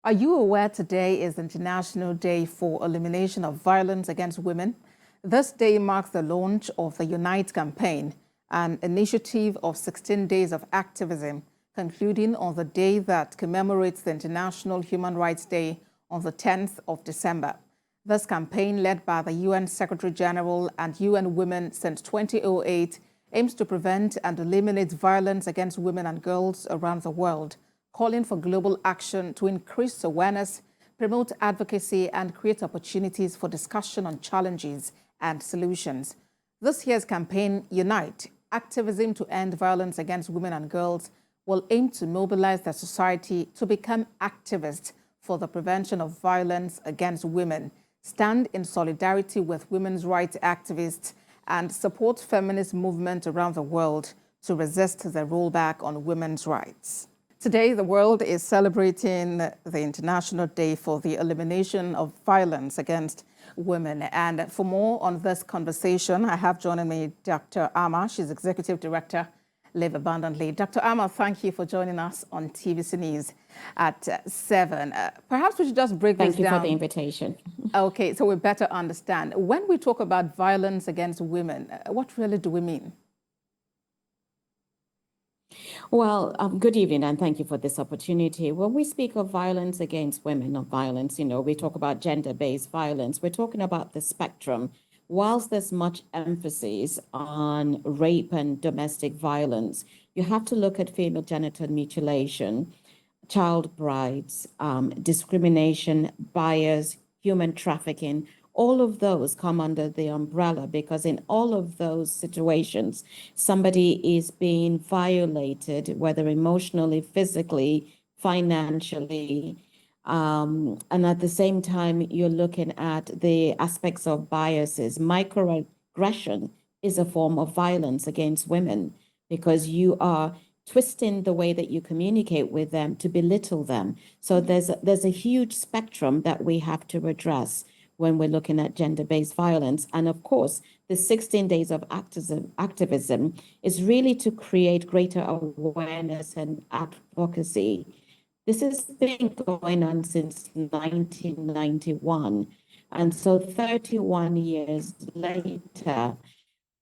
Are you aware today is International Day for Elimination of Violence Against Women? This day marks the launch of the Unite campaign, an initiative of 16 days of activism, concluding on the day that commemorates the International Human Rights Day on the 10th of December. This campaign, led by the UN Secretary-General and UN Women since 2008, aims to prevent and eliminate violence against women and girls around the world, calling for global action to increase awareness, promote advocacy, and create opportunities for discussion on challenges and solutions. This year's campaign, Unite, Activism to End Violence Against Women and Girls, will aim to mobilize the society to become activists for the prevention of violence against women, stand in solidarity with women's rights activists, and support feminist movement around the world to resist the rollback on women's rights. Today, the world is celebrating the International Day for the Elimination of Violence Against Women. And for more on this conversation, I have joining me Dr. Ama. She's Executive Director, Live Abundantly. Dr. Ama, thank you for joining us on TVC News at 7. Perhaps we should just break this down. Thank you for the invitation. Okay, so we better understand. When we talk about violence against women, what really do we mean? Well, good evening, and thank you for this opportunity. When we speak of violence against women, or violence, we talk about gender-based violence. We're talking about the spectrum. Whilst there's much emphasis on rape and domestic violence, you have to look at female genital mutilation, child brides, discrimination, bias, human trafficking. All of those come under the umbrella because in all of those situations, somebody is being violated, whether emotionally, physically, financially, and at the same time, you're looking at the aspects of biases. Microaggression is a form of violence against women because you are twisting the way that you communicate with them to belittle them. So there's a huge spectrum that we have to address when we're looking at gender-based violence. And of course, the 16 days of activism is really to create greater awareness and advocacy. This has been going on since 1991. And so 31 years later,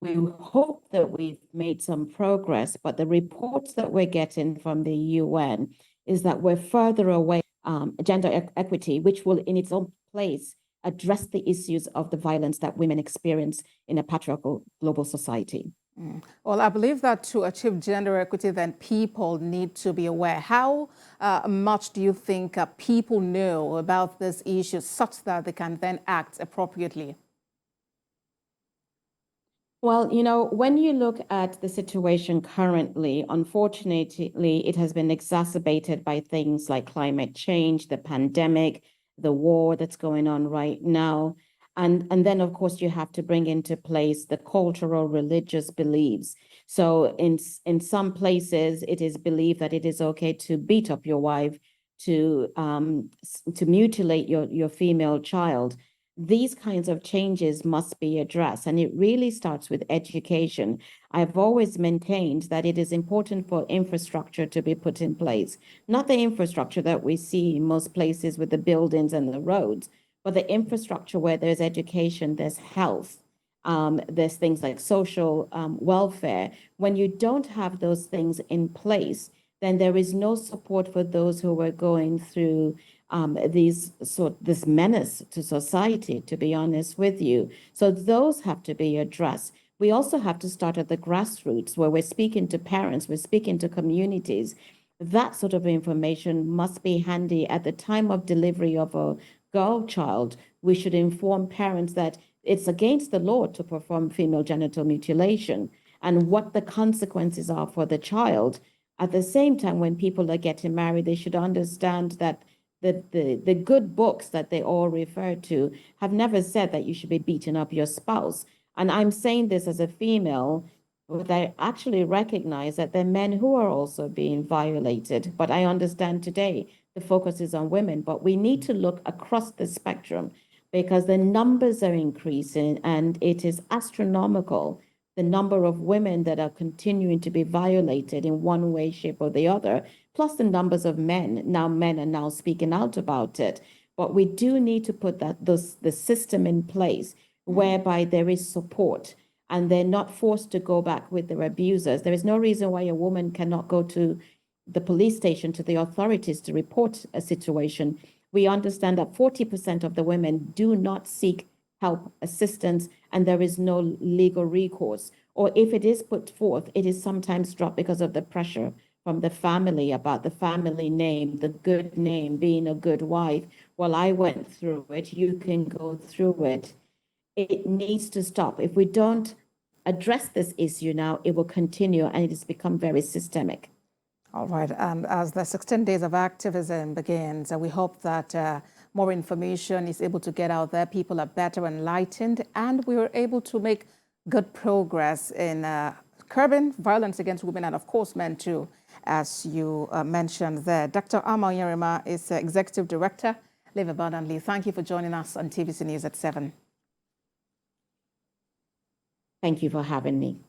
we hope that we've made some progress, but the reports that we're getting from the UN is that we're further away gender equity, which will in its own place address the issues of the violence that women experience in a patriarchal global society. Well, I believe that to achieve gender equity, then people need to be aware. How much do you think people know about this issue such that they can then act appropriately? Well, when you look at the situation currently, unfortunately, it has been exacerbated by things like climate change, the pandemic, the war that's going on right now. And then, of course, you have to bring into place the cultural, religious beliefs. So in some places, it is believed that it is okay to beat up your wife, to mutilate your female child. These kinds of changes must be addressed, and it really starts with education. I've always maintained that it is important for infrastructure to be put in place, not the infrastructure that we see in most places with the buildings and the roads, but the infrastructure where there's education, there's health, there's things like social welfare. When you don't have those things in place, then there is no support for those who are going through this menace to society, to be honest with you. So those have to be addressed. We also have to start at the grassroots where we're speaking to parents, we're speaking to communities. That sort of information must be handy at the time of delivery of a girl child. We should inform parents that it's against the law to perform female genital mutilation and what the consequences are for the child. At the same time, when people are getting married, they should understand that the good books that they all refer to have never said that you should be beating up your spouse. And I'm saying this as a female, but I actually recognize that there are men who are also being violated. But I understand today the focus is on women, but we need to look across the spectrum because the numbers are increasing and it is astronomical, the number of women that are continuing to be violated in one way, shape, or the other. plus the numbers of men. Now men are now speaking out about it. But we do need to put the system in place whereby there is support and they're not forced to go back with their abusers. There is no reason why a woman cannot go to the police station, to the authorities to report a situation. We understand that 40% of the women do not seek help, assistance, and there is no legal recourse. Or if it is put forth, it is sometimes dropped because of the pressure from the family about the family name, the good name, being a good wife. Well, I went through it, you can go through it. It needs to stop. If we don't address this issue now, it will continue and it has become very systemic. All right, and as the 16 days of activism begins, we hope that more information is able to get out there. People are better enlightened, and we are able to make good progress in curbing violence against women and, of course, men too, as you mentioned there. Dr. Ama Yerima is Executive Director. Live Abundantly. Thank you for joining us on TVC News at 7. Thank you for having me.